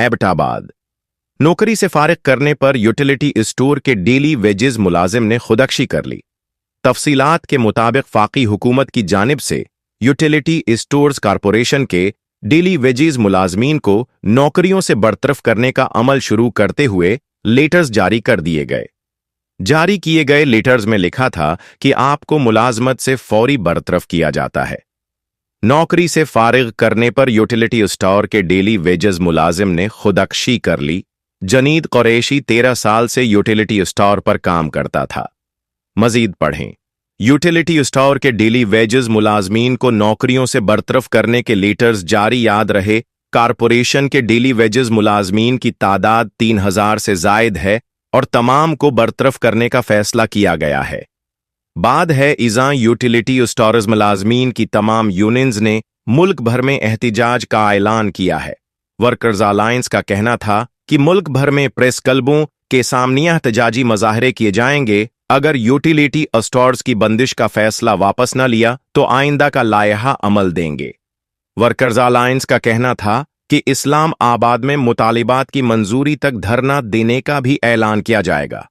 एबटाबाद। नौकरी से फारिग करने पर यूटिलिटी स्टोर के डेली वेजेस मुलाजिम ने खुदकशी कर ली। तफसीलात के मुताबिक फाकी हुकूमत की जानिब से यूटिलिटी स्टोर्स कॉरपोरेशन के डेली वेजेस मुलाजमीन को नौकरियों से बरतरफ करने का अमल शुरू करते हुए लेटर्स जारी कर दिए गए। जारी किए गए लेटर्स में लिखा था कि आपको मुलाजमत से फौरी बरतरफ किया जाता है। नौकरी से फारिग करने पर यूटिलिटी स्टोर के डेली वेजेस मुलाजिम ने खुदकशी कर ली। जनीद कुरैशी 13 साल से यूटिलिटी स्टोर पर काम करता था। मजीद पढ़ें। यूटिलिटी स्टोर के डेली वेजेस मुलाजमीन को नौकरियों से बरतरफ करने के लेटर्स जारी। याद रहे, कारपोरेशन के डेली वेजेस मुलाजमीन की तादाद 3000 से जायद है और तमाम को बरतरफ करने का फैसला किया गया है। बाद है इज़ा यूटिलिटी स्टोर्स मुलाजमीन की तमाम यूनियंस ने मुल्क भर में एहतिजाज का ऐलान किया है। वर्कर्स अलायंस का कहना था कि मुल्क भर में प्रेस क्लबों के सामने एहतजाजी मुजाहरे किए जाएंगे। अगर यूटिलिटी स्टोर्स की बंदिश का फैसला वापस न लिया तो आइंदा का लायहा अमल देंगे। वर्कर्स अलायंस का कहना था कि इस्लाम आबाद में मुतालिबात की मंजूरी तक धरना देने का भी ऐलान किया जाएगा।